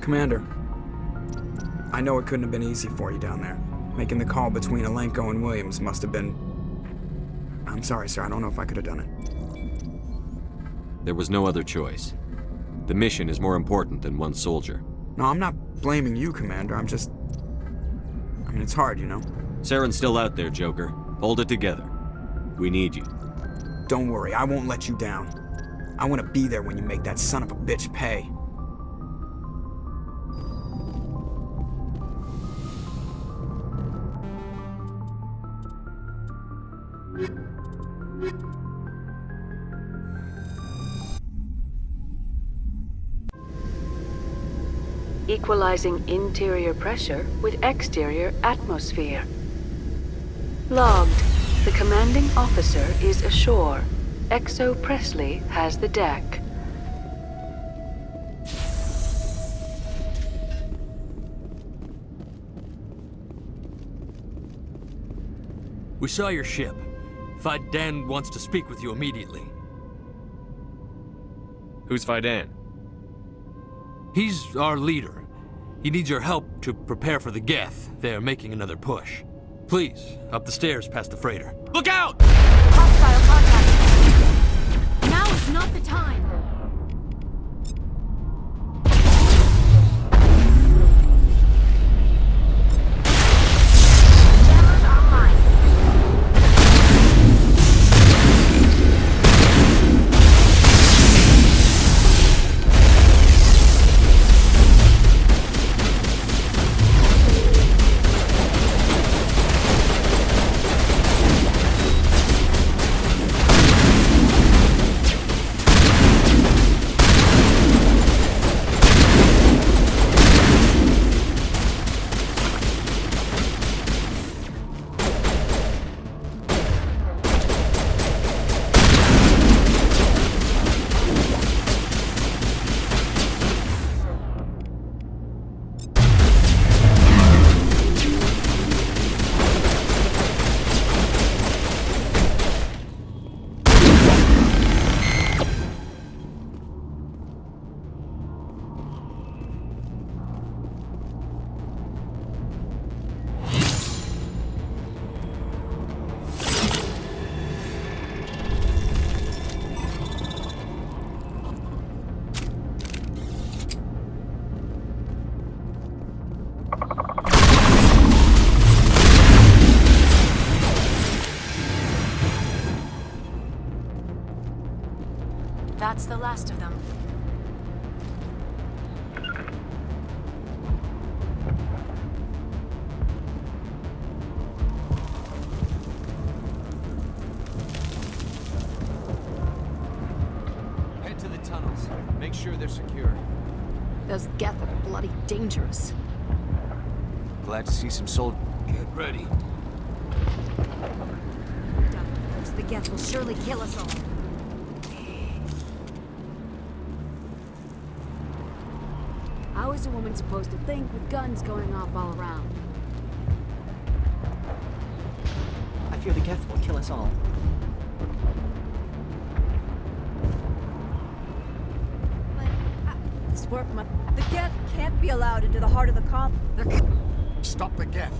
Commander, I know it couldn't have been easy for you down there. Making the call between Alenko and Williams must have been... I'm sorry, sir. I don't know if I could have done it. There was no other choice. The mission is more important than one soldier. No, I'm not blaming you, Commander. I'm just... I mean, it's hard, you know? Saren's still out there, Joker. Hold it together. We need you. Don't worry, I won't let you down. I want to be there when you make that son of a bitch pay. Equalizing interior pressure with exterior atmosphere. Logged. The commanding officer is ashore. Exo Presley has the deck. We saw your ship. Fidan wants to speak with you immediately. Who's Fidan? He's our leader. He needs your help to prepare for the Geth. They're making another push. Please, up the stairs past the freighter. Look out! Hostile contact. Now is not the time. Cameras online. That's the last of them. Head to the tunnels. Make sure they're secure. Those Geth are bloody dangerous. Glad to see some soldiers. Get ready. The Geth will surely kill us all. How is a woman supposed to think with guns going off all around? I fear the Geth will kill us all. But this work must... The Geth can't be allowed into the heart of the colony. Stop the Geth.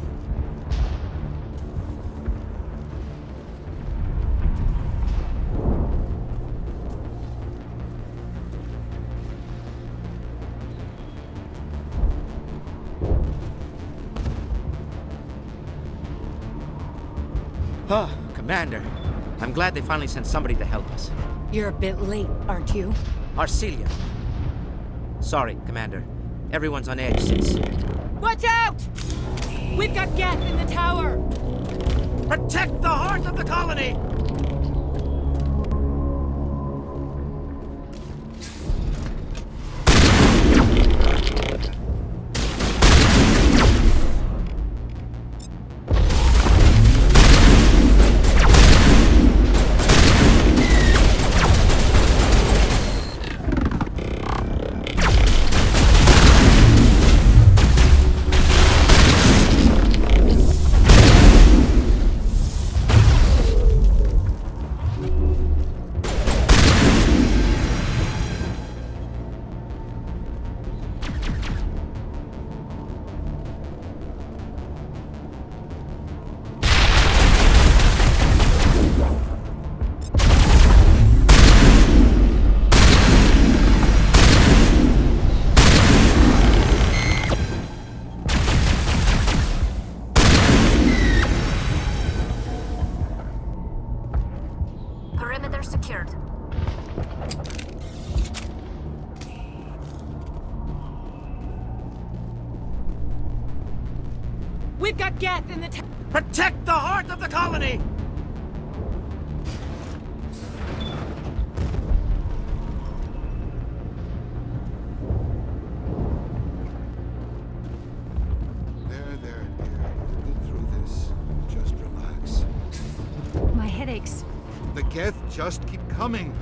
Ah, Commander. I'm glad they finally sent somebody to help us. You're a bit late, aren't you? Arcelia. Sorry, Commander. Everyone's on edge since... Watch out! We've got Geth in the tower! Protect the heart of the colony! Perimeter secured. We've got Geth in the tower! Protect the heart of the colony! There, dear. We'll get through this. Just relax. My headaches. The Geth just keep coming.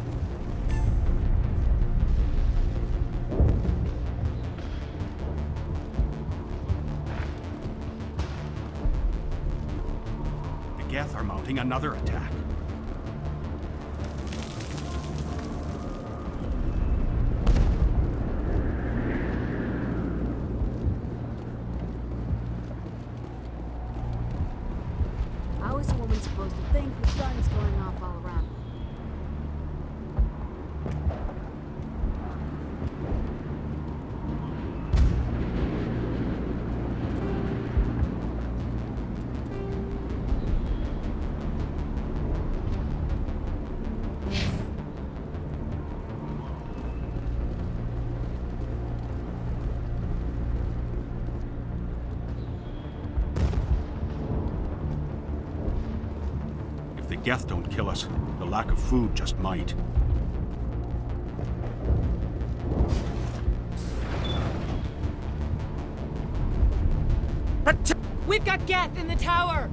The Geth are mounting another attack. How is a woman supposed to think with guns going off all around? If the Geth don't kill us, the lack of food just might. We've got Geth in the tower!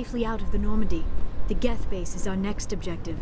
safely out of the Normandy. The Geth base is our next objective.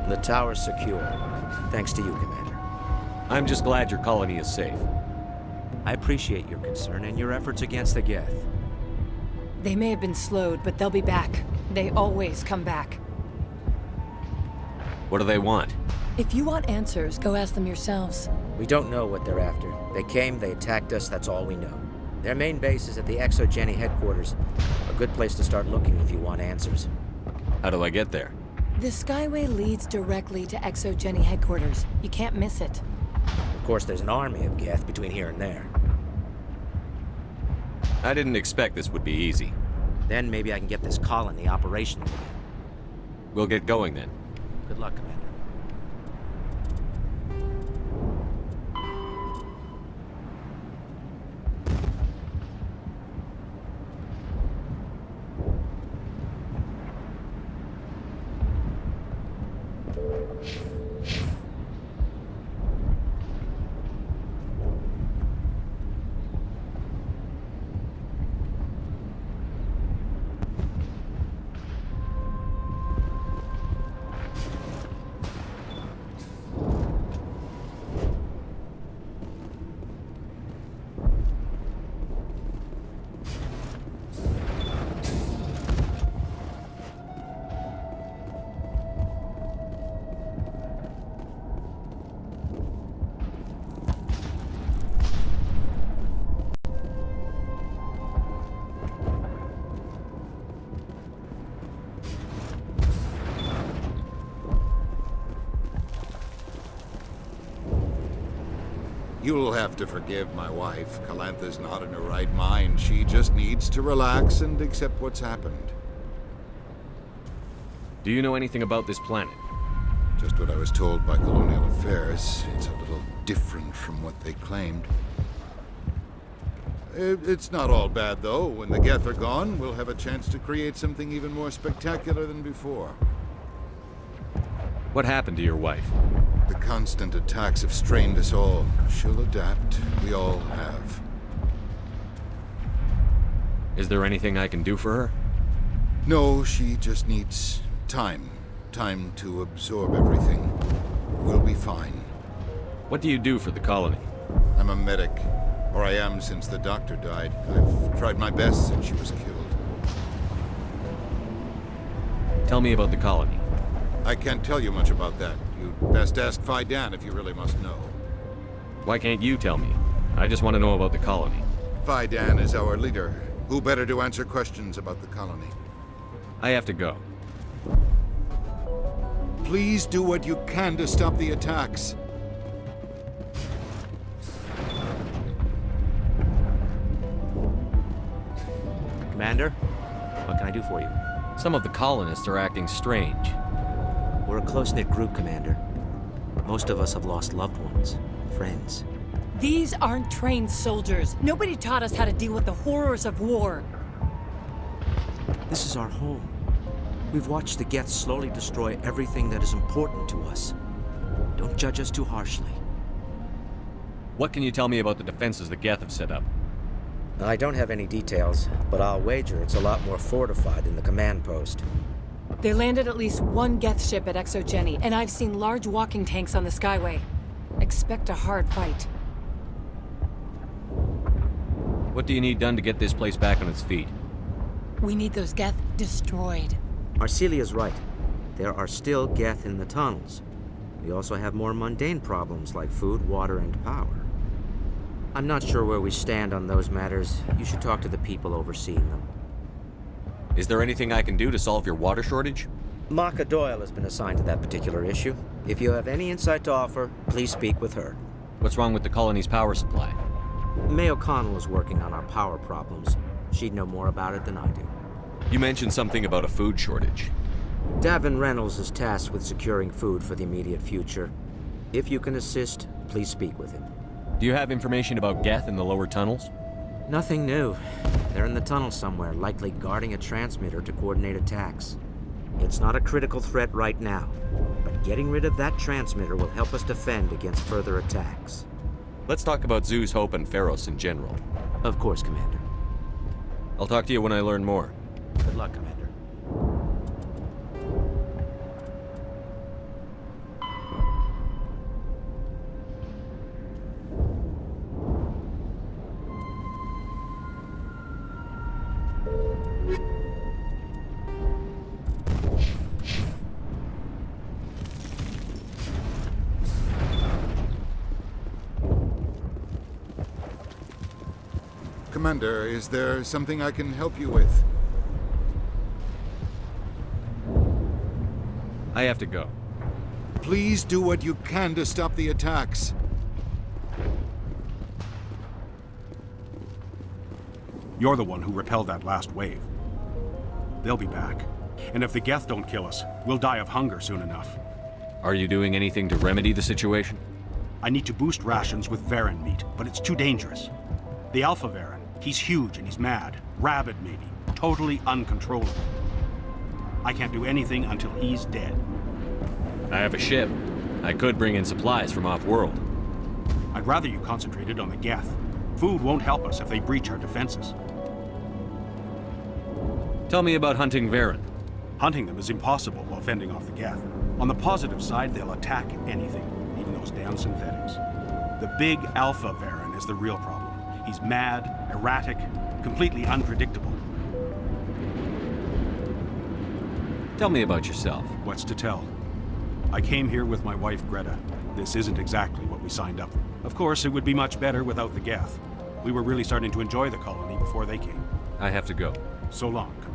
The tower's secure. Thanks to you, Commander. I'm just glad your colony is safe. I appreciate your concern and your efforts against the Geth. They may have been slowed, but they'll be back. They always come back. What do they want? If you want answers, go ask them yourselves. We don't know what they're after. They came, they attacked us, that's all we know. Their main base is at the ExoGeni headquarters. A good place to start looking if you want answers. How do I get there? The Skyway leads directly to ExoGeni headquarters. You can't miss it. Of course, there's an army of Geth between here and there. I didn't expect this would be easy. Then maybe I can get this colony operational again. We'll get going then. Good luck, Commander. You'll have to forgive my wife. Calantha's not in her right mind. She just needs to relax and accept what's happened. Do you know anything about this planet? Just what I was told by Colonial Affairs. It's a little different from what they claimed. It's not all bad, though. When the Geth are gone, we'll have a chance to create something even more spectacular than before. What happened to your wife? The constant attacks have strained us all. She'll adapt. We all have. Is there anything I can do for her? No, she just needs time. Time to absorb everything. We'll be fine. What do you do for the colony? I'm a medic. Or I am since the doctor died. I've tried my best since she was killed. Tell me about the colony. I can't tell you much about that. You'd best ask Fidan if you really must know. Why can't you tell me? I just want to know about the colony. Fidan is our leader. Who better to answer questions about the colony? I have to go. Please do what you can to stop the attacks. Commander, what can I do for you? Some of the colonists are acting strange. We're a close-knit group, Commander. Most of us have lost loved ones, friends. These aren't trained soldiers. Nobody taught us how to deal with the horrors of war. This is our home. We've watched the Geth slowly destroy everything that is important to us. Don't judge us too harshly. What can you tell me about the defenses the Geth have set up? I don't have any details, but I'll wager it's a lot more fortified than the command post. They landed at least one Geth ship at ExoGeni, and I've seen large walking tanks on the Skyway. Expect a hard fight. What do you need done to get this place back on its feet? We need those Geth destroyed. Arcelia's right. There are still Geth in the tunnels. We also have more mundane problems like food, water, and power. I'm not sure where we stand on those matters. You should talk to the people overseeing them. Is there anything I can do to solve your water shortage? Maka Doyle has been assigned to that particular issue. If you have any insight to offer, please speak with her. What's wrong with the colony's power supply? May O'Connell is working on our power problems. She'd know more about it than I do. You mentioned something about a food shortage. Davin Reynolds is tasked with securing food for the immediate future. If you can assist, please speak with him. Do you have information about Geth in the lower tunnels? Nothing new. They're in the tunnel somewhere, likely guarding a transmitter to coordinate attacks. It's not a critical threat right now, but getting rid of that transmitter will help us defend against further attacks. Let's talk about Zoo's Hope and Pharos in general. Of course, Commander. I'll talk to you when I learn more. Good luck, Commander. Commander, is there something I can help you with? I have to go. Please do what you can to stop the attacks. You're the one who repelled that last wave. They'll be back. And if the Geth don't kill us, we'll die of hunger soon enough. Are you doing anything to remedy the situation? I need to boost rations with Varen meat, but it's too dangerous. The Alpha Varen, he's huge and he's mad. Rabid, maybe. Totally uncontrollable. I can't do anything until he's dead. I have a ship. I could bring in supplies from off-world. I'd rather you concentrated on the Geth. Food won't help us if they breach our defenses. Tell me about hunting Varen. Hunting them is impossible while fending off the Geth. On the positive side, they'll attack anything, even those damn synthetics. The big Alpha Varen is the real problem. He's mad, erratic, completely unpredictable. Tell me about yourself. What's to tell? I came here with my wife, Greta. This isn't exactly what we signed up for. Of course, it would be much better without the Geth. We were really starting to enjoy the colony before they came. I have to go. So long, Commander.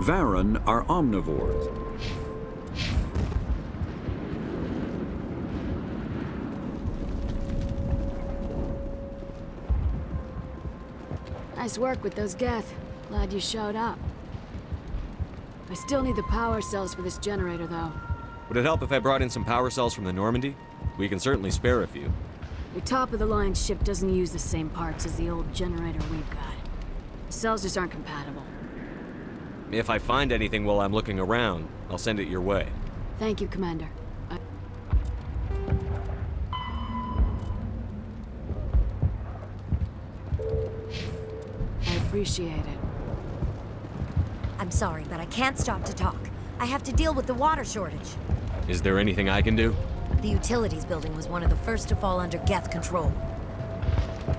Varen are omnivores. Nice work with those Geth. Glad you showed up. I still need the power cells for this generator, though. Would it help if I brought in some power cells from the Normandy? We can certainly spare a few. Your top-of-the-line ship doesn't use the same parts as the old generator we've got. The cells just aren't compatible. If I find anything while I'm looking around, I'll send it your way. Thank you, Commander. I appreciate it. I'm sorry, but I can't stop to talk. I have to deal with the water shortage. Is there anything I can do? The utilities building was one of the first to fall under Geth control.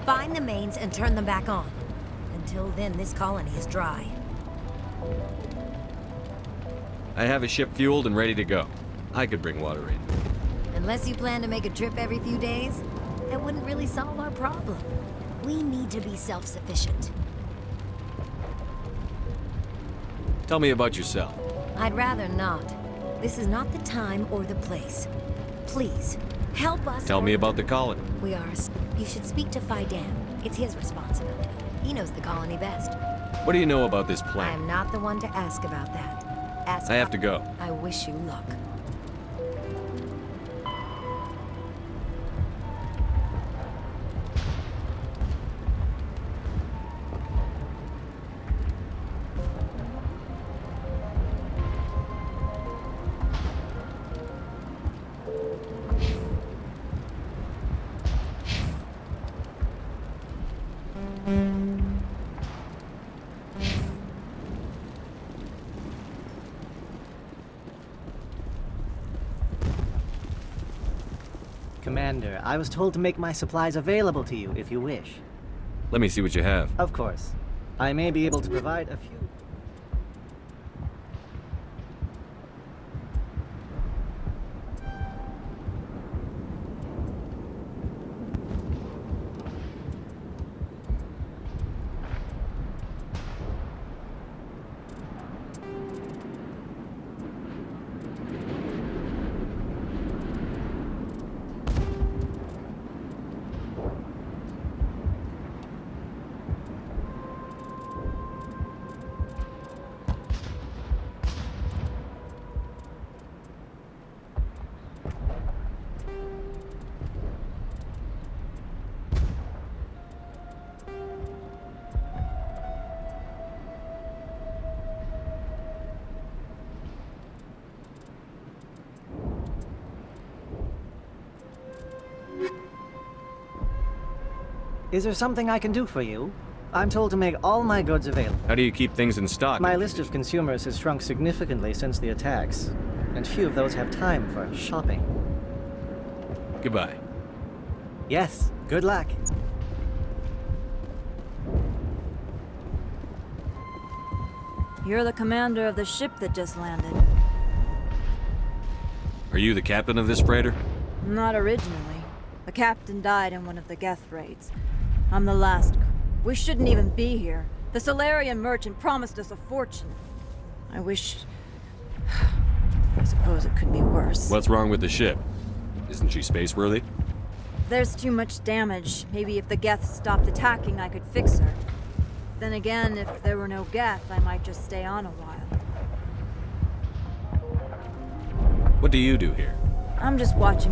Find the mains and turn them back on. Until then, this colony is dry. I have a ship fueled and ready to go. I could bring water in. Unless you plan to make a trip every few days, that wouldn't really solve our problem. We need to be self-sufficient. Tell me about yourself. I'd rather not. This is not the time or the place. Please, help us. Tell me about the colony. We are. You should speak to Fidan. It's his responsibility. He knows the colony best. What do you know about this I planet? am not the one to ask about that. I have to go. I wish you luck. Commander, I was told to make my supplies available to you if you wish. Let me see what you have. Of course. I may be able to provide a few... Is there something I can do for you? I'm told to make all my goods available. How do you keep things in stock? My list of consumers has shrunk significantly since the attacks, and few of those have time for shopping. Goodbye. Yes, good luck. You're the commander of the ship that just landed. Are you the captain of this freighter? Not originally. The captain died in one of the Geth raids. I'm the last. We shouldn't even be here. The Solarian merchant promised us a fortune. I wish... I suppose it could be worse. What's wrong with the ship? Isn't she space-worthy? There's too much damage. Maybe if the Geth stopped attacking, I could fix her. Then again, if there were no Geth, I might just stay on a while. What do you do here? I'm just watching.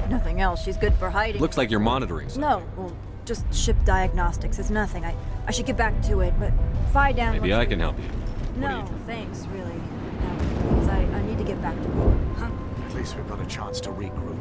Nothing else. She's good for hiding. Looks like you're monitoring something. No, well, just ship diagnostics. It's nothing. I should get back to it, but Fidan... Maybe I can help you. No, thanks, really. No, please, I need to get back to work. At least we've got a chance to regroup.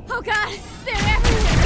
Oh god! They're everywhere!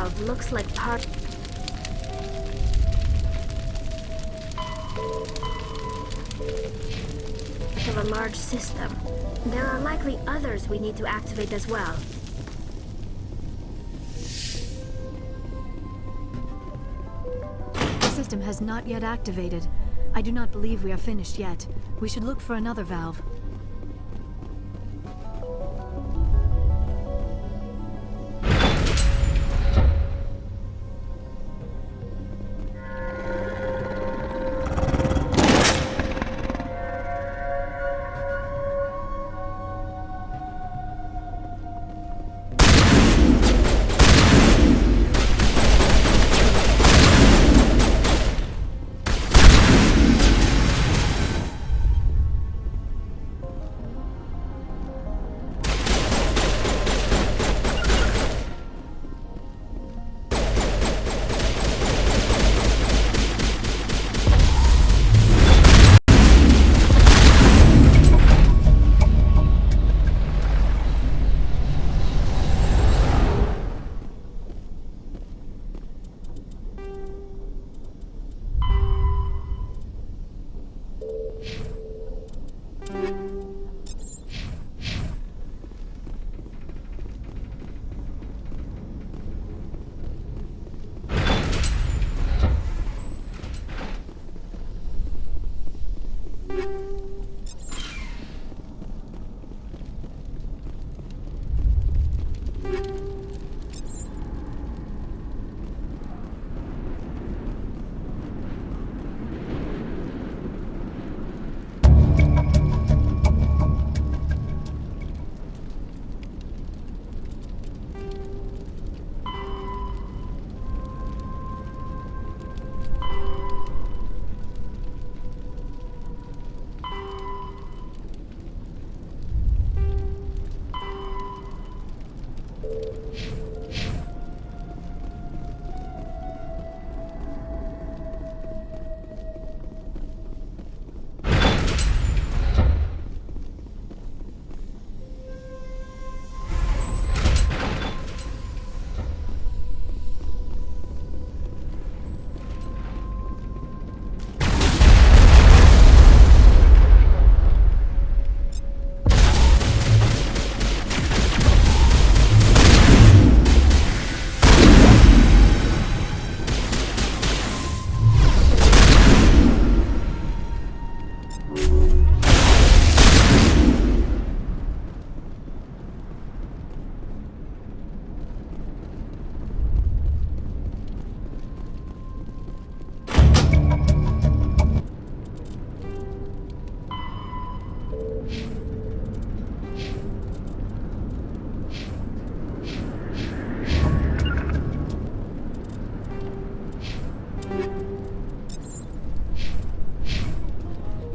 valve looks like part of a large system. There are likely others we need to activate as well. The system has not yet activated. I do not believe we are finished yet. We should look for another valve.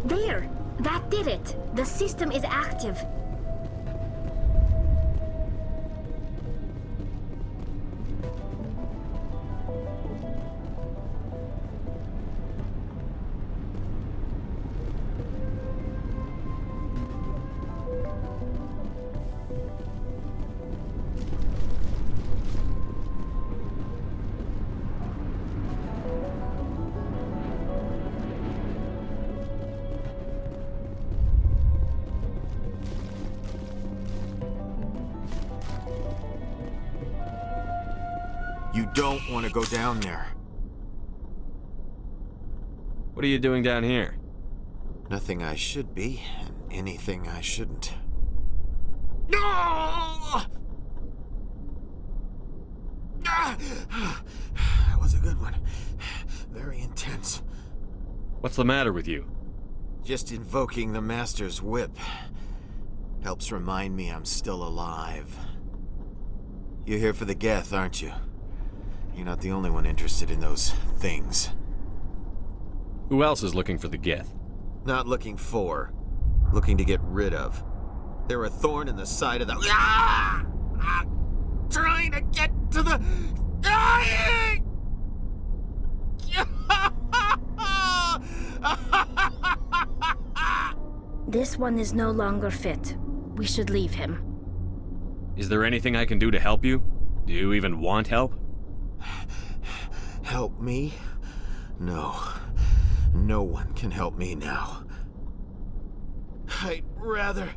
There! That did it! The system is active. You don't want to go down there. What are you doing down here? Nothing I should be, and anything I shouldn't. No! That was a good one. Very intense. What's the matter with you? Just invoking the Master's whip helps remind me I'm still alive. You're here for the Geth, aren't you? You're not the only one interested in those things. Who else is looking for the Geth? Not looking for. Looking to get rid of. They're a thorn in the side of the... Ah! Ah! Trying to get to the... Dying! This one is no longer fit. We should leave him. Is there anything I can do to help you? Do you even want help? Help me? No. No one can help me now. I'd rather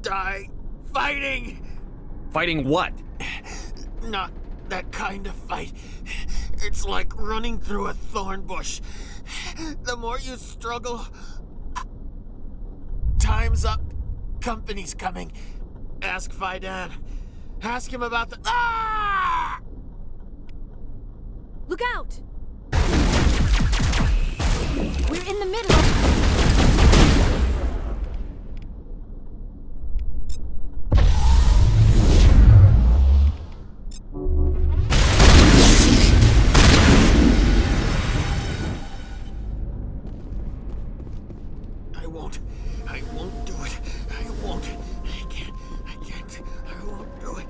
die fighting! Fighting what? Not that kind of fight. It's like running through a thorn bush. The more you struggle... Time's up. Company's coming. Ask Fidan. Ask him about the... Ah! Look out! We're in the middle of... I won't do it. I won't. I can't. I won't do it.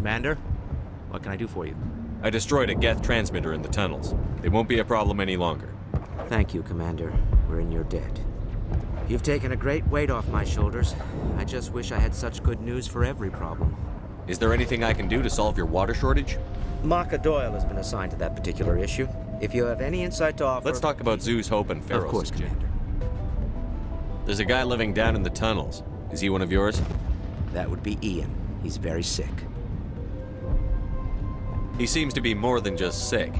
Commander, what can I do for you? I destroyed a Geth transmitter in the tunnels. They won't be a problem any longer. Thank you, Commander. We're in your debt. You've taken a great weight off my shoulders. I just wish I had such good news for every problem. Is there anything I can do to solve your water shortage? Maka Doyle has been assigned to that particular issue. If you have any insight to offer... Let's talk about Zeus, Hope, and Pharaoh. Of course, Commander. There's a guy living down in the tunnels. Is he one of yours? That would be Ian. He's very sick. He seems to be more than just sick.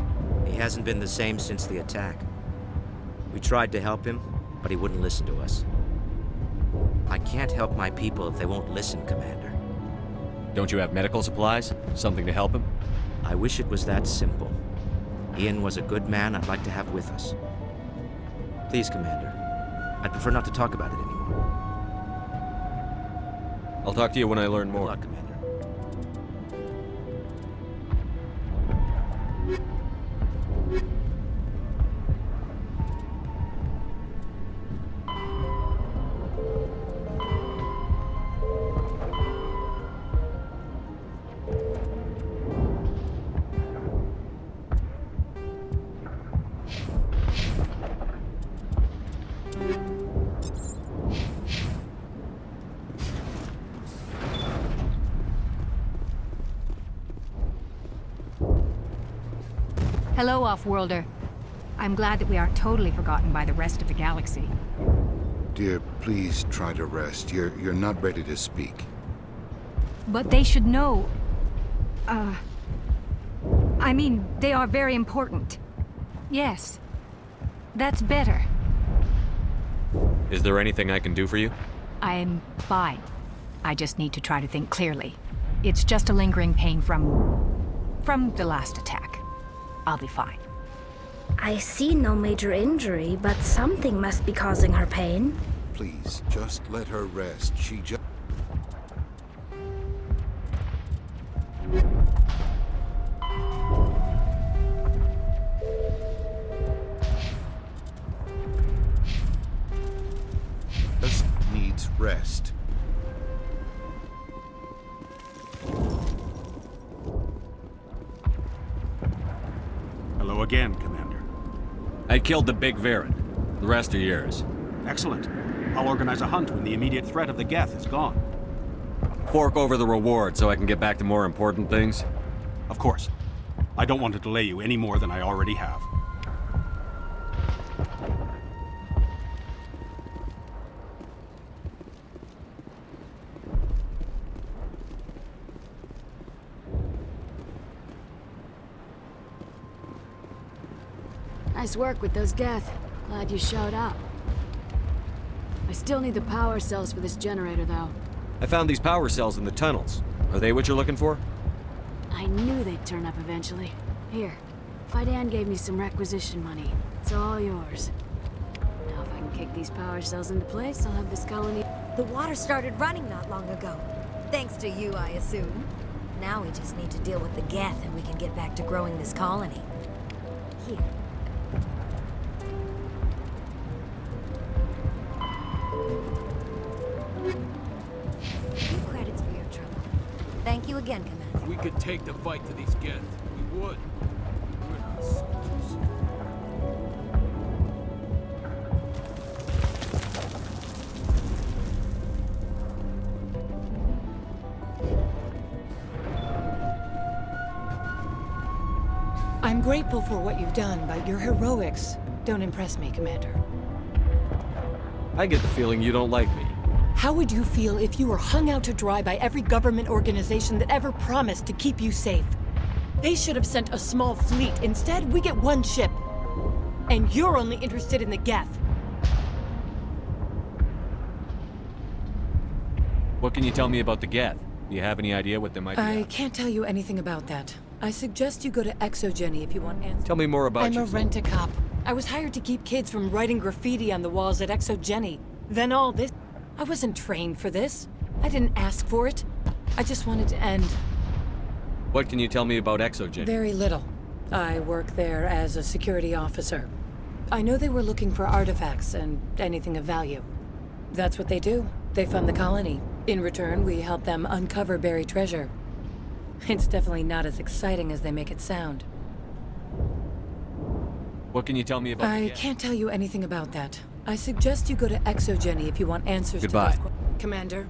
He hasn't been the same since the attack. We tried to help him, but he wouldn't listen to us. I can't help my people if they won't listen, Commander. Don't you have medical supplies? Something to help him? I wish it was that simple. Ian was a good man I'd like to have with us. Please, Commander. I'd prefer not to talk about it anymore. I'll talk to you when I learn more. Good luck, Commander. Hello, Off-Worlder. I'm glad that we aren't totally forgotten by the rest of the galaxy. Dear, please try to rest. You're not ready to speak. But they should know... I mean, they are very important. Yes. That's better. Is there anything I can do for you? I'm fine. I just need to try to think clearly. It's just a lingering pain from the last attack. I'll be fine. I see no major injury, but something must be causing her pain. Please, just let her rest. She just... just needs rest. Hello again, Commander. I killed the big Varen. The rest are yours. Excellent. I'll organize a hunt when the immediate threat of the Geth is gone. Fork over the reward so I can get back to more important things? Of course. I don't want to delay you any more than I already have. Nice work with those Geth. Glad you showed up. I still need the power cells for this generator, though. I found these power cells in the tunnels. Are they what you're looking for? I knew they'd turn up eventually. Here, Fidan gave me some requisition money. It's all yours. Now if I can kick these power cells into place, I'll have this colony... The water started running not long ago. Thanks to you, I assume. Now we just need to deal with the Geth and we can get back to growing this colony. Here. Credits for your trouble. Thank you again, Commander. If we could take the fight to these Geth, we would. We're not soldiers. I'm grateful for what you've done, but your heroics don't impress me, Commander. I get the feeling you don't like me. How would you feel if you were hung out to dry by every government organization that ever promised to keep you safe? They should have sent a small fleet. Instead, we get one ship. And you're only interested in the Geth. What can you tell me about the Geth? Do you have any idea what they might be? I can't tell you anything about that. I suggest you go to Exogeny if you want answers. Tell me more about I'm you. a rent-a-cop. I was hired to keep kids from writing graffiti on the walls at Exogeny. Then all this... I wasn't trained for this. I didn't ask for it. I just wanted to end. What can you tell me about Exogeny? Very little. I work there as a security officer. I know they were looking for artifacts and anything of value. That's what they do. They fund the colony. In return, we help them uncover buried treasure. It's definitely not as exciting as they make it sound. What can you tell me about the I Geth? can't tell you anything about that. I suggest you go to Exogeny if you want answers Goodbye. to those Commander.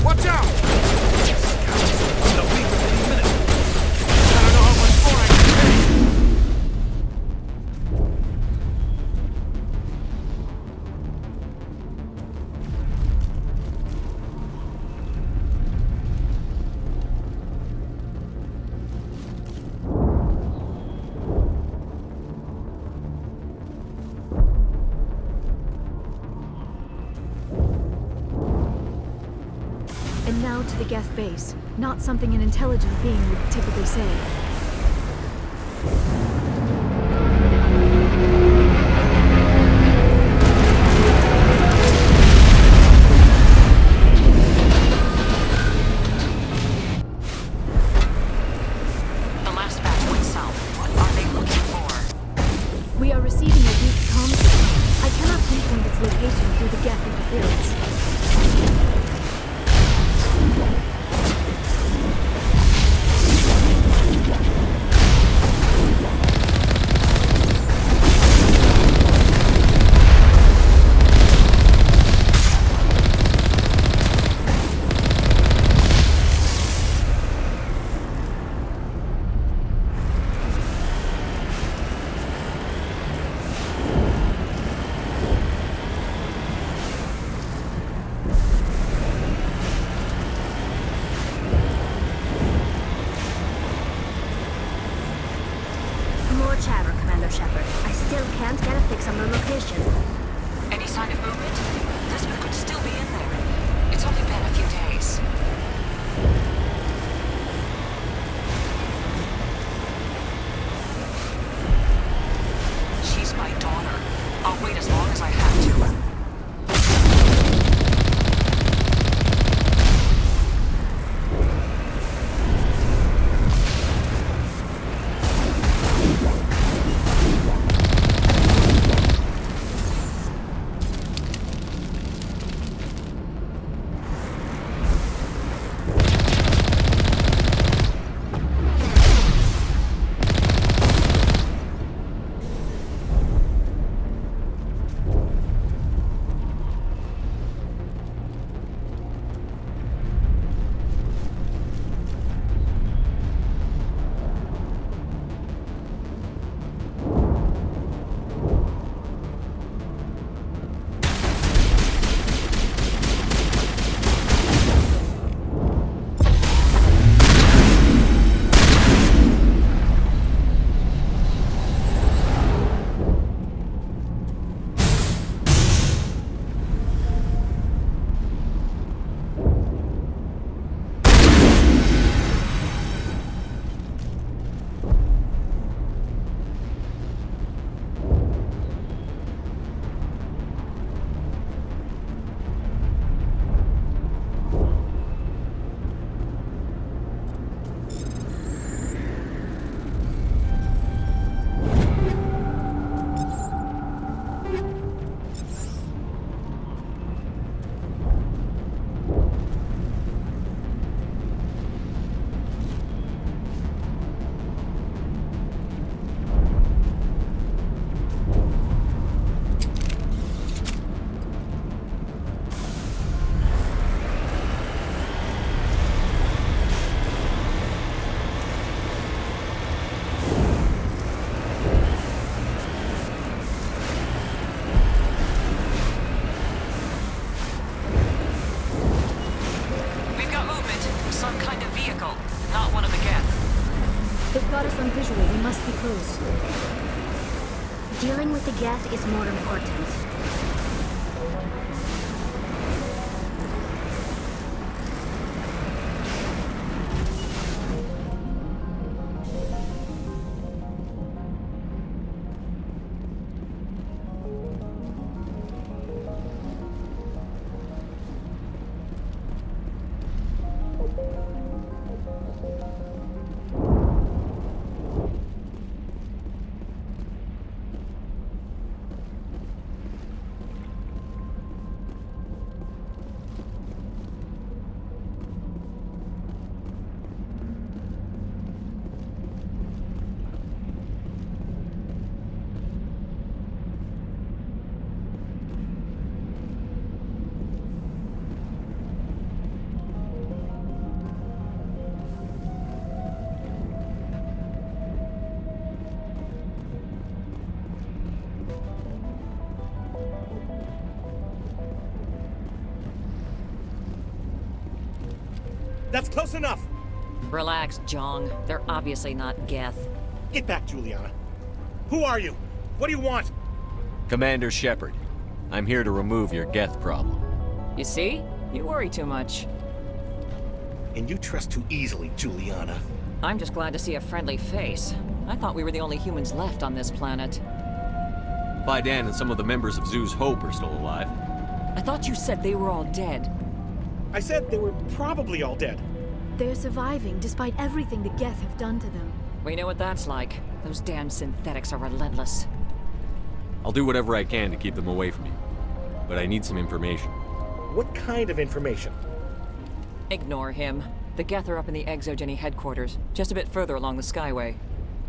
Watch out! And now to the Geth base. Not something an intelligent being would typically say. The last batch went south. What are they looking for? We are receiving a weak comm signal. I cannot pinpoint its location through the Geth interference. More chatter, Commander Shepard. I still can't get a fix on the location. Any sign of movement? Lisbeth could still be in there. It's only been a few days. She's my daughter. I'll wait as long as I have to. They've got us on visual. We must be close. Dealing with the Geth is more important. That's close enough! Relax, Jong. They're obviously not Geth. Get back, Juliana. Who are you? What do you want? Commander Shepard. I'm here to remove your Geth problem. You see? You worry too much. And you trust too easily, Juliana. I'm just glad to see a friendly face. I thought we were the only humans left on this planet. Fidan and some of the members of Zoo's Hope are still alive. I thought you said they were all dead. I said they were probably all dead. They're surviving despite everything the Geth have done to them. We know what that's like. Those damn synthetics are relentless. I'll do whatever I can to keep them away from you. But I need some information. What kind of information? Ignore him. The Geth are up in the Exogeny headquarters, just a bit further along the Skyway.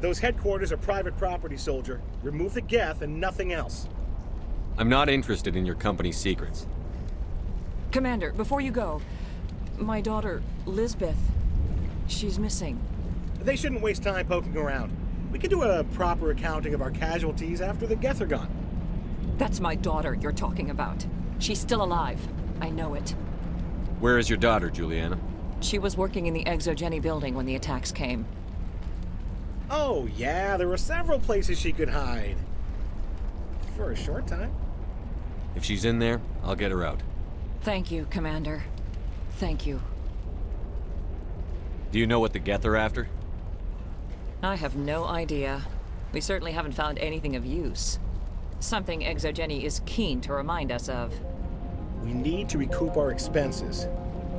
Those headquarters are private property, soldier. Remove the Geth and nothing else. I'm not interested in your company's secrets. Commander, before you go, my daughter, Lisbeth, she's missing. They shouldn't waste time poking around. We can do a proper accounting of our casualties after the Geth are gone. That's my daughter you're talking about. She's still alive. I know it. Where is your daughter, Juliana? She was working in the Exogeny building when the attacks came. Oh, yeah, there were several places she could hide. For a short time. If she's in there, I'll get her out. Thank you, Commander. Thank you. Do you know what the Geth are after? I have no idea. We certainly haven't found anything of use. Something Exogeny is keen to remind us of. We need to recoup our expenses.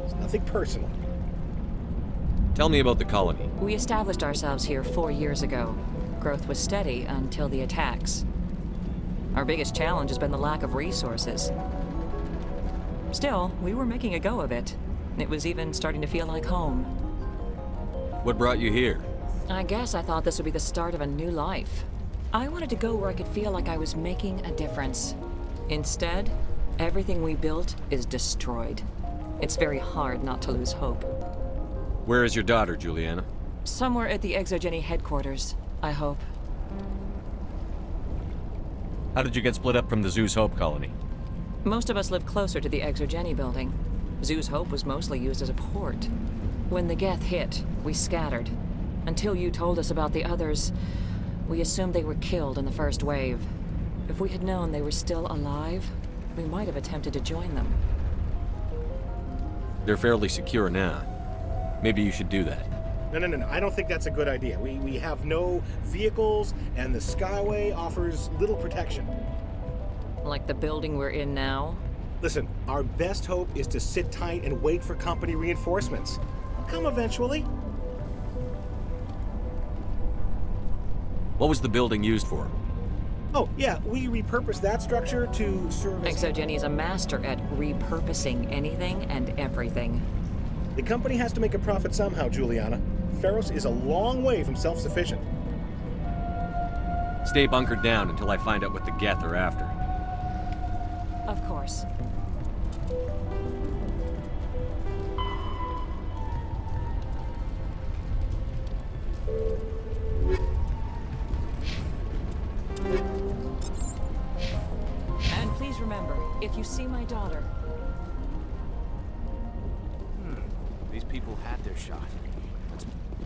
It's nothing personal. Tell me about the colony. We established ourselves here 4 years ago. Growth was steady until the attacks. Our biggest challenge has been the lack of resources. Still, we were making a go of it. It was even starting to feel like home. What brought you here? I guess I thought this would be the start of a new life. I wanted to go where I could feel like I was making a difference. Instead, everything we built is destroyed. It's very hard not to lose hope. Where is your daughter, Juliana? Somewhere at the Exogeny headquarters, I hope. How did you get split up from the Zeus Hope colony? Most of us lived closer to the Exogeny building. Zeus Hope was mostly used as a port. When the Geth hit, we scattered. Until you told us about the others, we assumed they were killed in the first wave. If we had known they were still alive, we might have attempted to join them. They're fairly secure now. Maybe you should do that. No. I don't think that's a good idea. We have no vehicles, and the Skyway offers little protection. Like the building we're in now? Listen, our best hope is to sit tight and wait for company reinforcements. They'll come eventually. What was the building used for? Oh, yeah, we repurposed that structure to serve as... Exogeny is a master at repurposing anything and everything. The company has to make a profit somehow, Juliana. Feros is a long way from self-sufficient. Stay bunkered down until I find out what the Geth are after. Of course. And please remember, if you see my daughter... These people had their shot.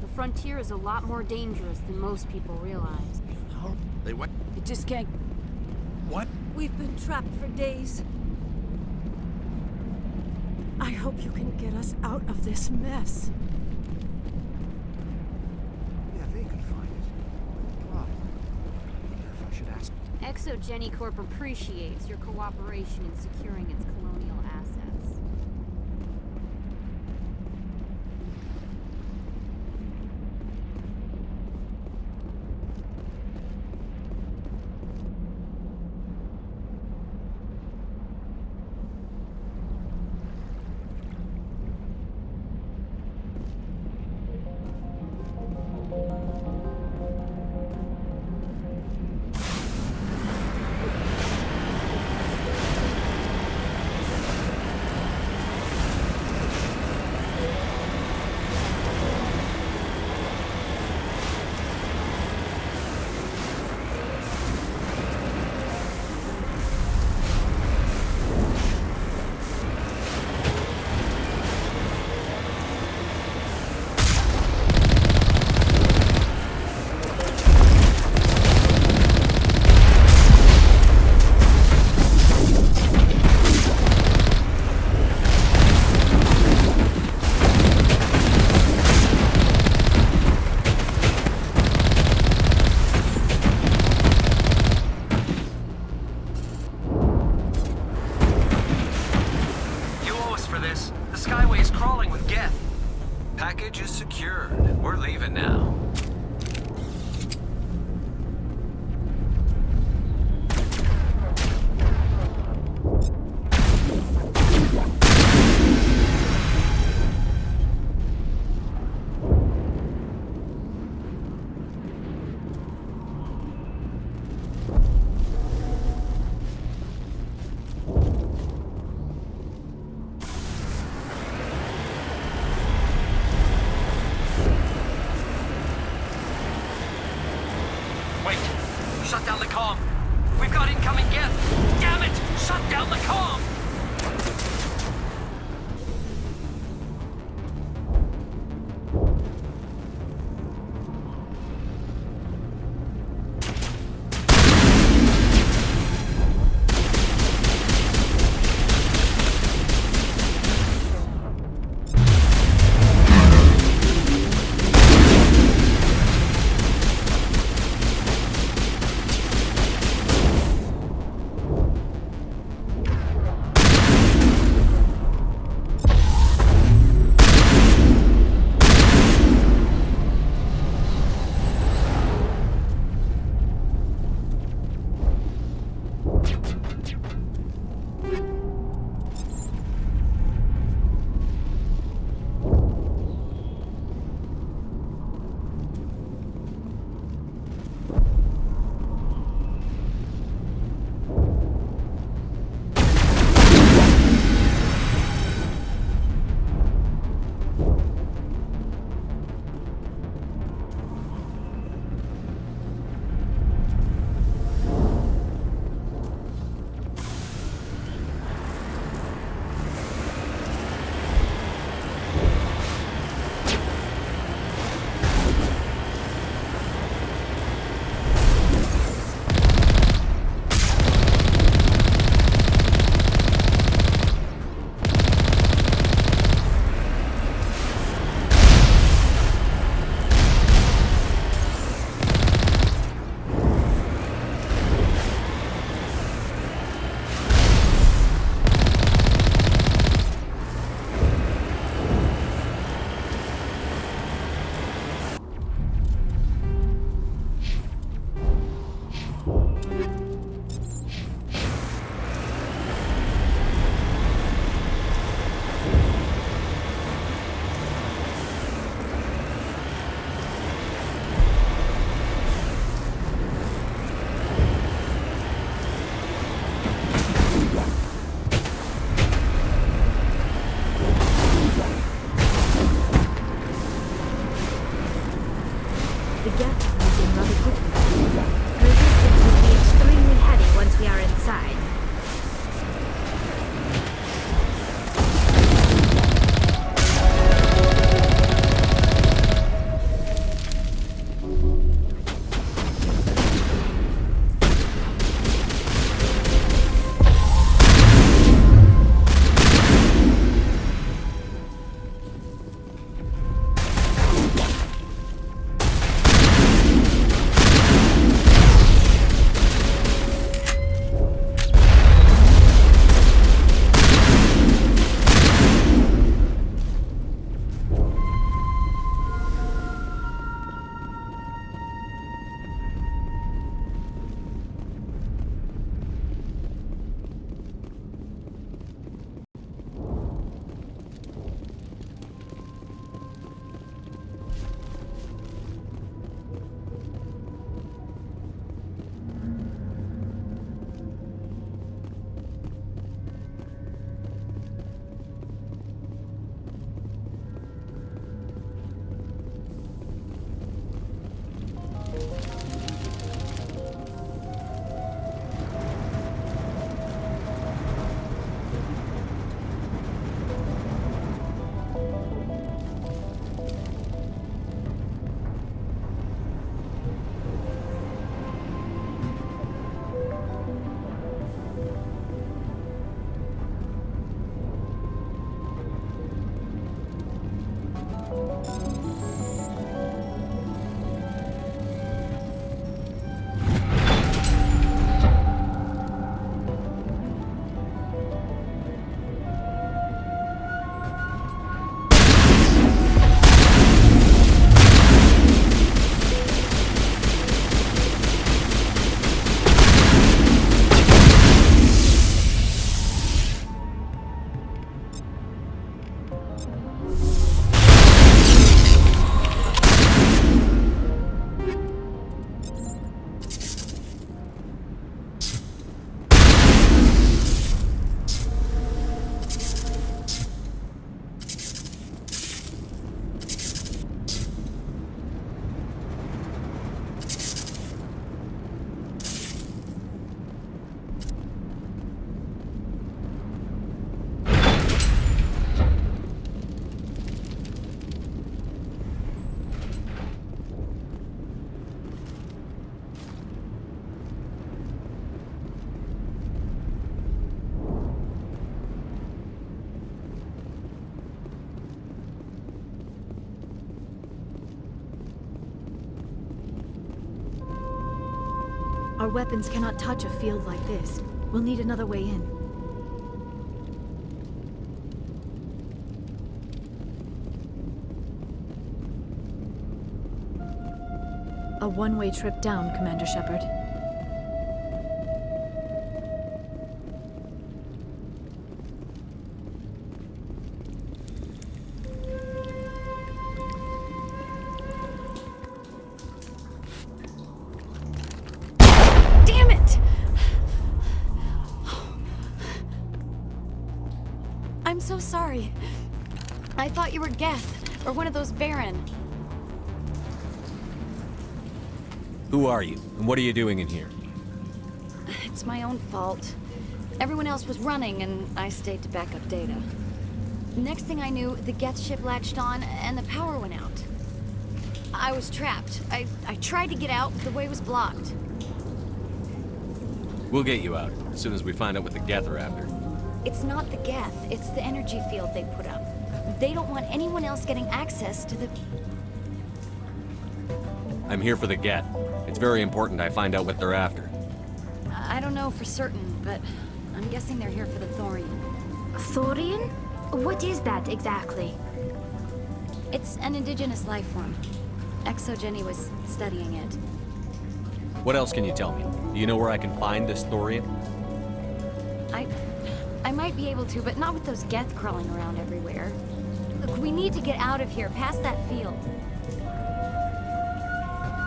The frontier is a lot more dangerous than most people realize. Oh, they what? It just can't... What? We've been trapped for days. I hope you can get us out of this mess. Yeah, they can find it. God. I wonder if I should ask. Exogeny Corp appreciates your cooperation in securing its colonial assets. Passage is secured. We're leaving now. Shut down the comm! We've got incoming geth! Damn it! Shut down the comm! The geth is moving rather quickly. Resistance will be extremely heavy once we are inside. Our weapons cannot touch a field like this. We'll need another way in. A one-way trip down, Commander Shepard. Damn it! I'm so sorry. I thought you were Geth, or one of those Baron. Who are you, and what are you doing in here? It's my own fault. Everyone else was running, and I stayed to back up data. Next thing I knew, the Geth ship latched on, and the power went out. I was trapped. I tried to get out, but the way was blocked. We'll get you out, as soon as we find out what the Geth are after. It's not the Geth, it's the energy field they put up. They don't want anyone else getting access to the... I'm here for the Geth. It's very important I find out what they're after. I don't know for certain, but I'm guessing they're here for the Thorian. Thorian? What is that exactly? It's an indigenous life form. Exogeny was studying it. What else can you tell me? Do you know where I can find this Thorian? I might be able to, but not with those Geth crawling around everywhere. Look, we need to get out of here, past that field.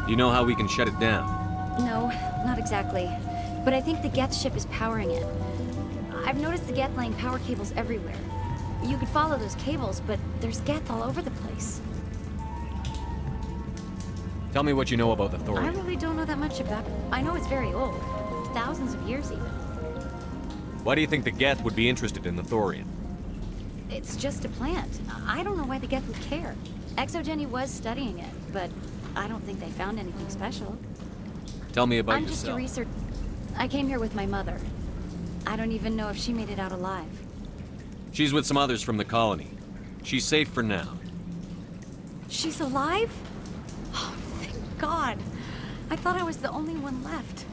Do you know how we can shut it down? No, not exactly. But I think the Geth ship is powering it. I've noticed the Geth laying power cables everywhere. You could follow those cables, but there's Geth all over the place. Tell me what you know about the Thorian. I really don't know that much about it. I know it's very old. Thousands of years even. Why do you think the Geth would be interested in the Thorian? It's just a plant. I don't know why the Geth would care. Exogeny was studying it, but I don't think they found anything special. Tell me about I'm yourself. just a researcher. I came here with my mother. I don't even know if she made it out alive. She's with some others from the colony. She's safe for now. She's alive? Oh, thank God. I thought I was the only one left.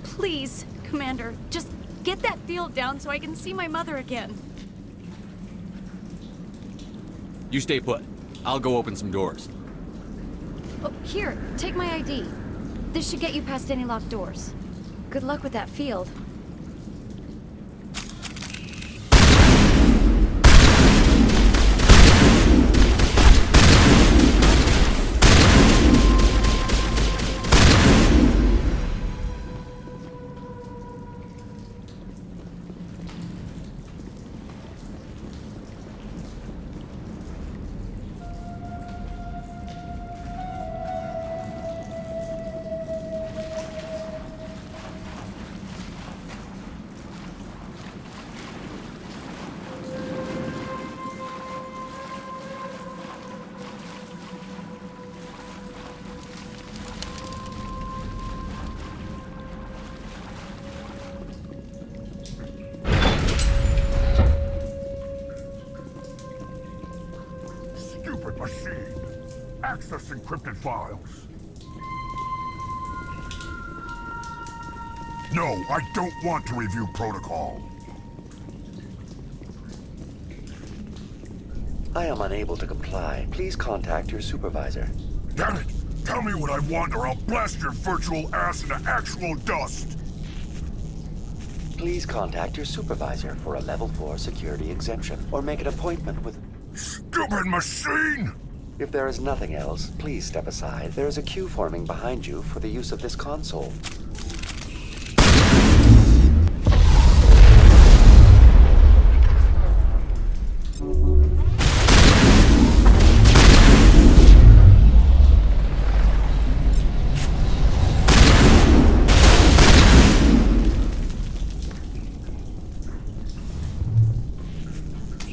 Please, Commander, just get that field down so I can see my mother again. You stay put. I'll go open some doors. Oh, here, take my ID. This should get you past any locked doors. Good luck with that field. Machine. Access encrypted files. No, I don't want to review protocol. I am unable to comply. Please contact your supervisor. Damn it! Tell me what I want or I'll blast your virtual ass into actual dust! Please contact your supervisor for a level 4 security exemption, or make an appointment with... Stupid machine! If there is nothing else, please step aside. There is a queue forming behind you for the use of this console.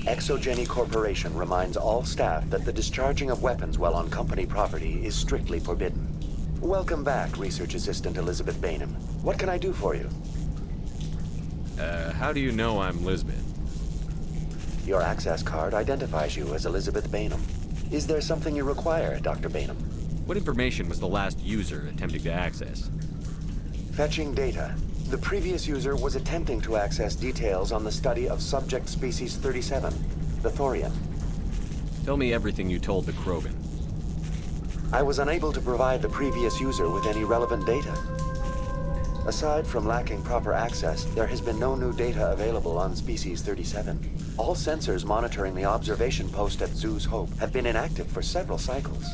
Exogeny Corporation reminds all staff that the discharging of weapons while on company property is strictly forbidden. Welcome back, Research Assistant Elizabeth Bainham. What can I do for you? How do you know I'm Lisbeth? Your access card identifies you as Elizabeth Bainham. Is there something you require, Dr. Bainham? What information was the last user attempting to access? Fetching data. The previous user was attempting to access details on the study of subject species 37, the Thorian. Tell me everything you told the Krogan. I was unable to provide the previous user with any relevant data. Aside from lacking proper access, there has been no new data available on Species 37. All sensors monitoring the observation post at Zoo's Hope have been inactive for several cycles.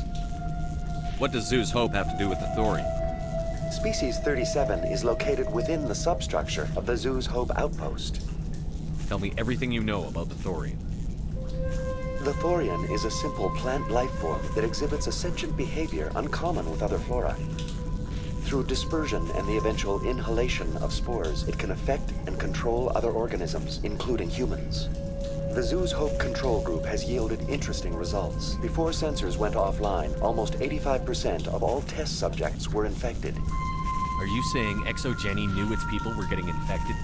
What does Zoo's Hope have to do with the Thorian? Species 37 is located within the substructure of the Zoo's Hope outpost. Tell me everything you know about the Thorian. The Thorian is a simple plant life form that exhibits a sentient behavior uncommon with other flora. Through dispersion and the eventual inhalation of spores, it can affect and control other organisms, including humans. The Zoo's Hope control group has yielded interesting results. Before sensors went offline, almost 85% of all test subjects were infected. Are you saying ExoGeni knew its people were getting infected?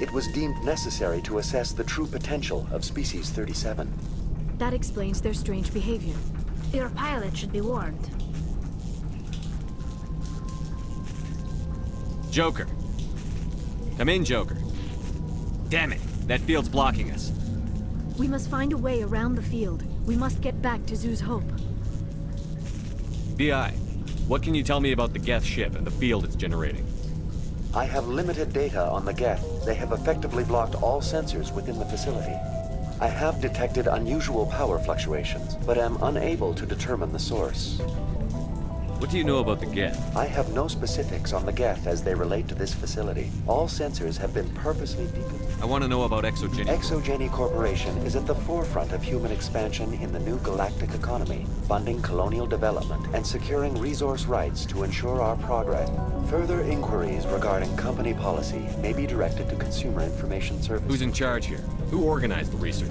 It was deemed necessary to assess the true potential of Species 37. That explains their strange behavior. Your pilot should be warned. Joker. Come in, Joker. Damn it, that field's blocking us. We must find a way around the field. We must get back to Zoo's Hope. BI, what can you tell me about the Geth ship and the field it's generating? I have limited data on the Geth. They have effectively blocked all sensors within the facility. I have detected unusual power fluctuations, but am unable to determine the source. What do you know about the Geth? I have no specifics on the Geth as they relate to this facility. All sensors have been purposely decommissioned. I want to know about ExoGeni. ExoGeni Corporation is at the forefront of human expansion in the new galactic economy, funding colonial development and securing resource rights to ensure our progress. Further inquiries regarding company policy may be directed to Consumer Information Services. Who's in charge here? Who organized the research?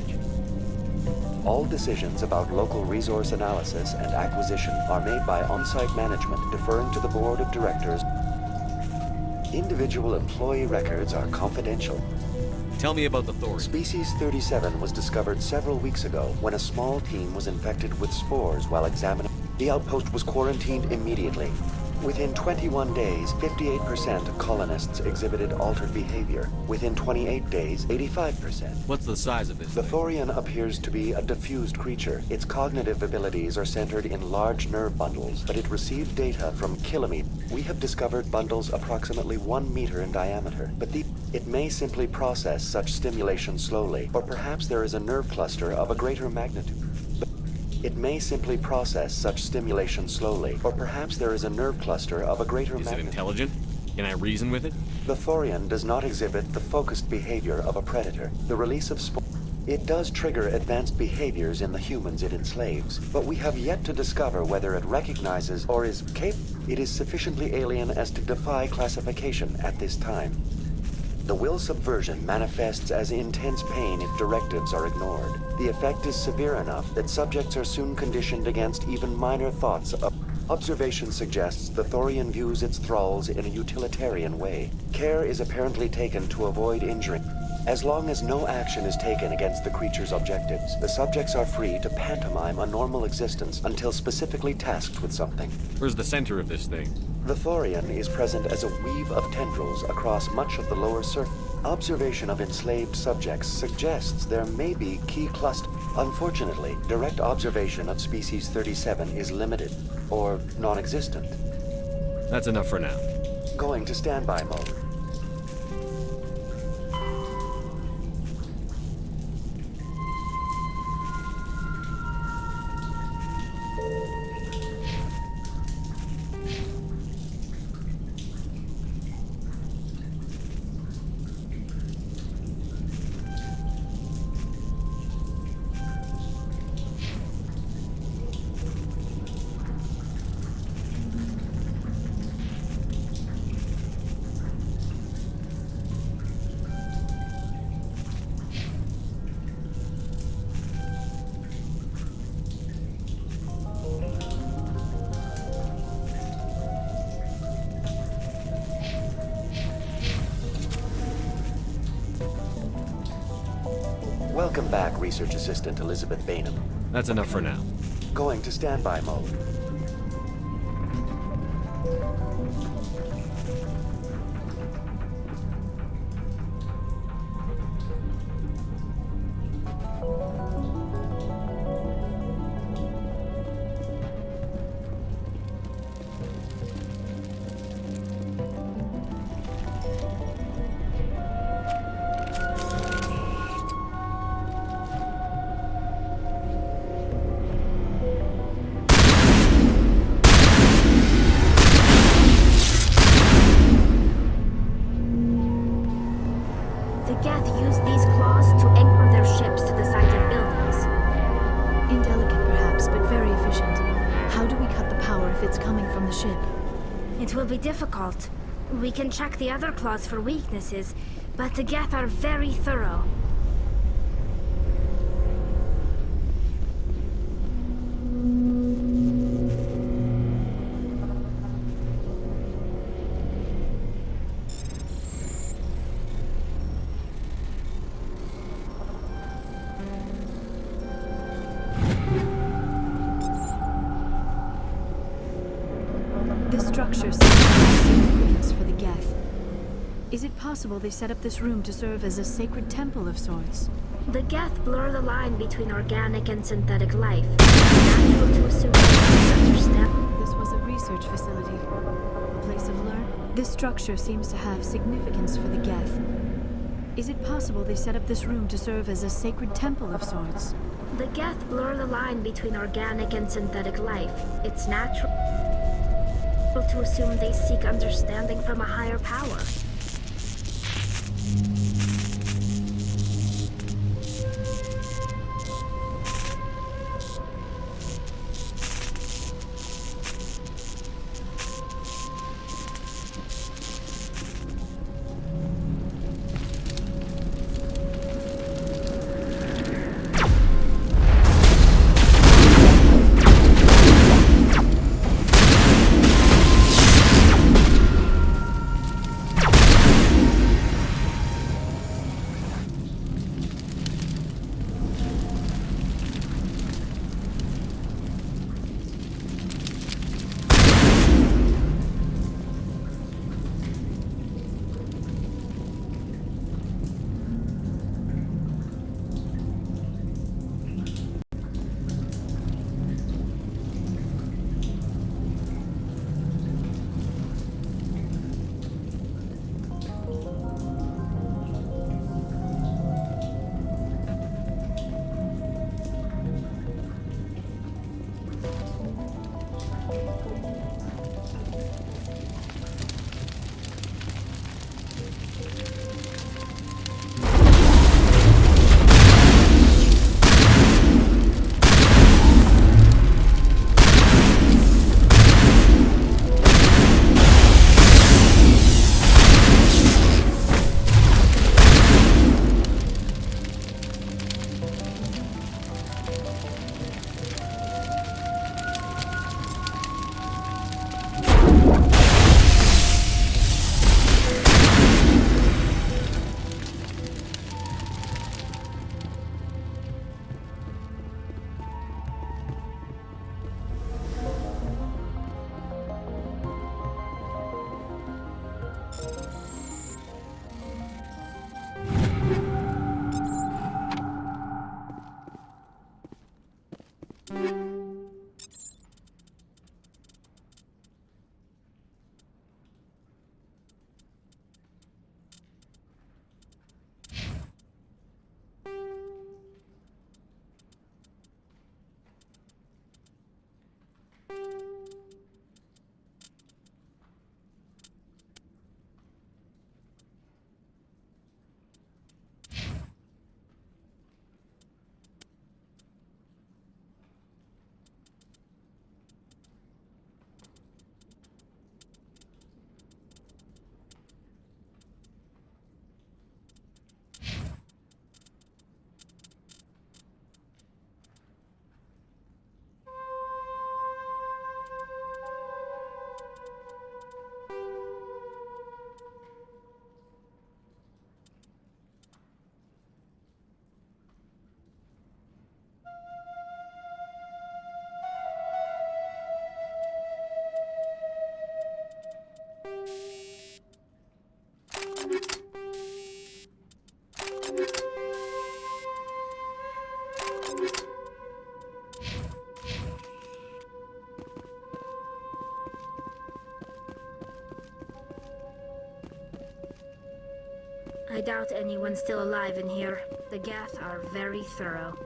All decisions about local resource analysis and acquisition are made by on-site management, deferring to the board of directors. Individual employee records are confidential. Tell me about the Thorian. Species 37 was discovered several weeks ago when a small team was infected with spores while examining. The outpost was quarantined immediately. Within 21 days, 58% of colonists exhibited altered behavior. Within 28 days, 85%. What's the size of this The thing? Thorian appears to be a diffused creature. Its cognitive abilities are centered in large nerve bundles, but it received data from kilometers. We have discovered bundles approximately 1 meter in diameter, but it may simply process such stimulation slowly, or perhaps there is a nerve cluster of a greater magnitude. It may simply process such stimulation slowly, or perhaps there is a nerve cluster of a greater magnitude. Is it intelligent? Can I reason with it? The Thorian does not exhibit the focused behavior of a predator. The release of spores. It does trigger advanced behaviors in the humans it enslaves, but we have yet to discover whether it recognizes or is capable. It is sufficiently alien as to defy classification at this time. The will subversion manifests as intense pain if directives are ignored. The effect is severe enough that subjects are soon conditioned against even minor thoughts of. Observation suggests the Thorian views its thralls in a utilitarian way. Care is apparently taken to avoid injury. As long as no action is taken against the creature's objectives, the subjects are free to pantomime a normal existence until specifically tasked with something. Where's the center of this thing? The Thorian is present as a weave of tendrils across much of the lower surface. Observation of enslaved subjects suggests there may be key clusters. Unfortunately, direct observation of Species 37 is limited, or non-existent. That's enough for now. Going to standby mode. Welcome back, Research Assistant Elizabeth Bainham. That's enough for now. Going to standby mode. if it's coming from the ship. It will be difficult. We can check the other claws for weaknesses, but the Geth are very thorough. This structure seems to have significance for the Geth. Is it possible they set up this room to serve as a sacred temple of sorts? The Geth blur the line between organic and synthetic life. Natural to assume they understand. This was a research facility. A place of learn. This structure seems to have significance for the Geth. Is it possible they set up this room to serve as a sacred temple of sorts? The Geth blur the line between organic and synthetic life. It's natural to assume they seek understanding from a higher power. I doubt anyone's still alive in here. The Geth are very thorough.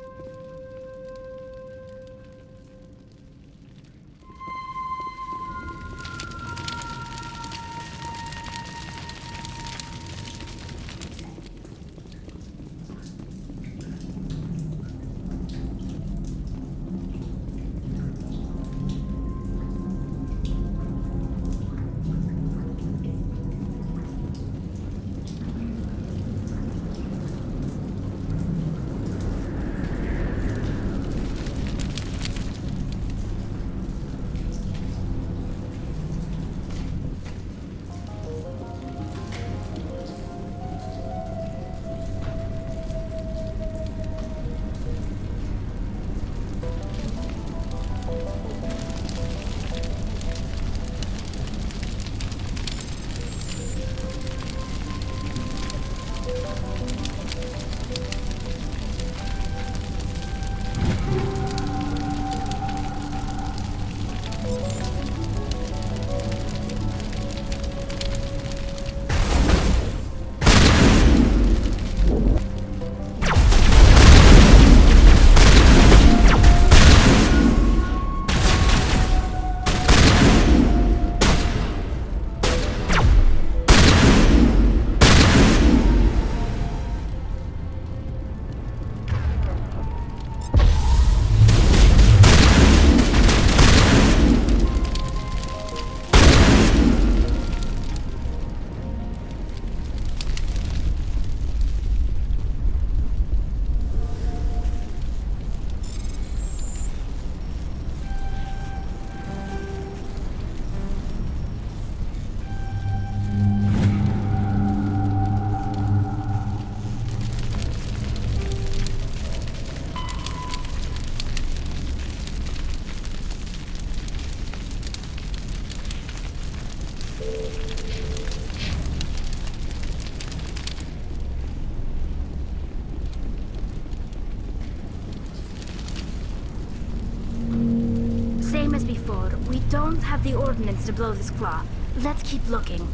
before, we don't have the ordnance to blow this claw. Let's keep looking.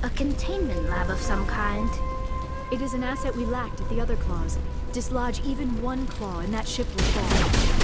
A containment lab of some kind. It is an asset we lacked at the other claws. Dislodge even one claw and that ship will fall.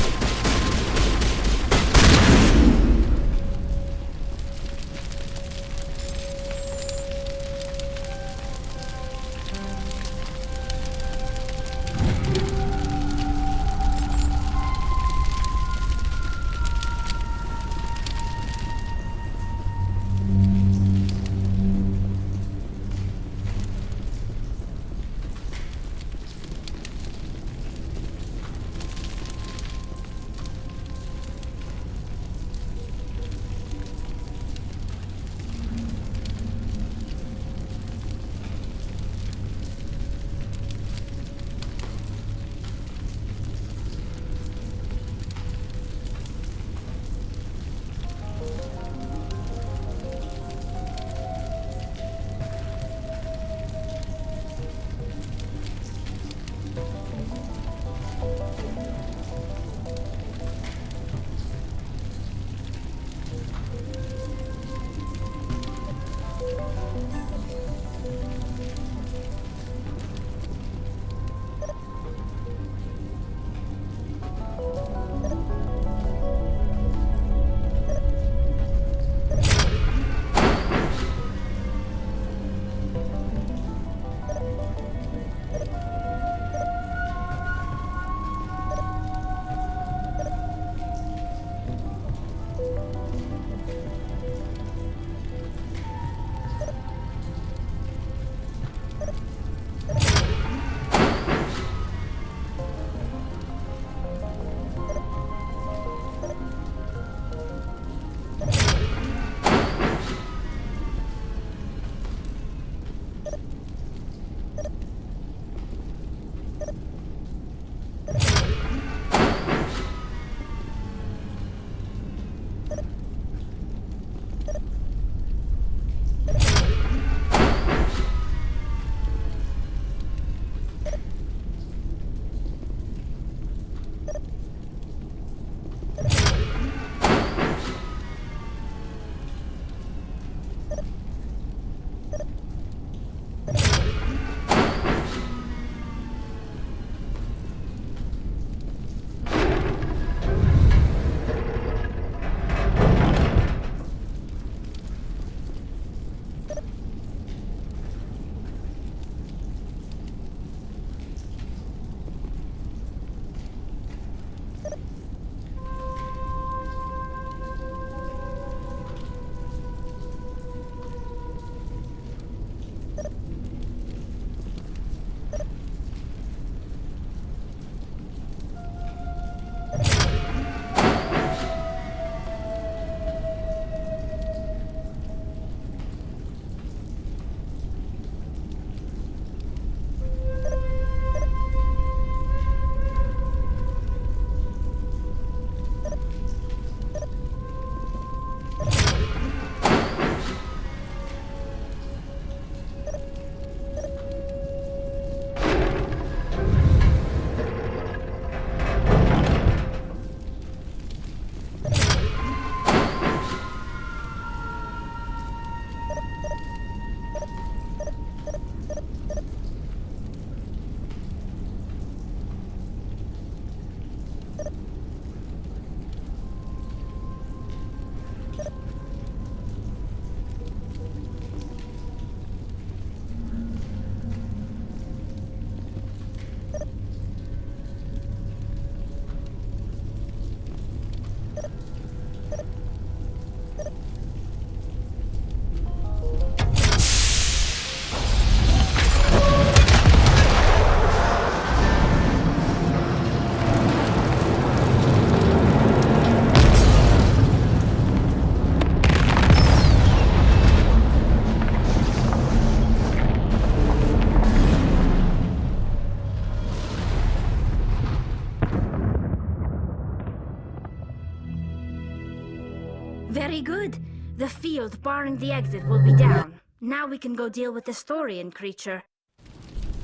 Very good. The field barring the exit will be down. Now we can go deal with the Storian creature.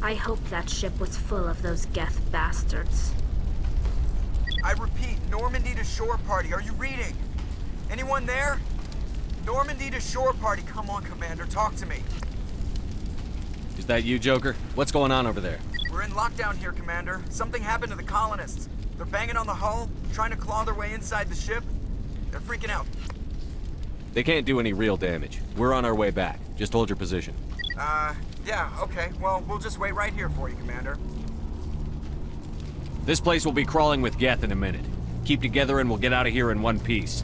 I hope that ship was full of those Geth bastards. I repeat, Normandy to shore party. Are you reading? Anyone there? Normandy to shore party. Come on, Commander. Talk to me. Is that you, Joker? What's going on over there? We're in lockdown here, Commander. Something happened to the colonists. They're banging on the hull, trying to claw their way inside the ship. They're freaking out. They can't do any real damage. We're on our way back. Just hold your position. Yeah, okay. Well, we'll just wait right here for you, Commander. This place will be crawling with Geth in a minute. Keep together and we'll get out of here in one piece.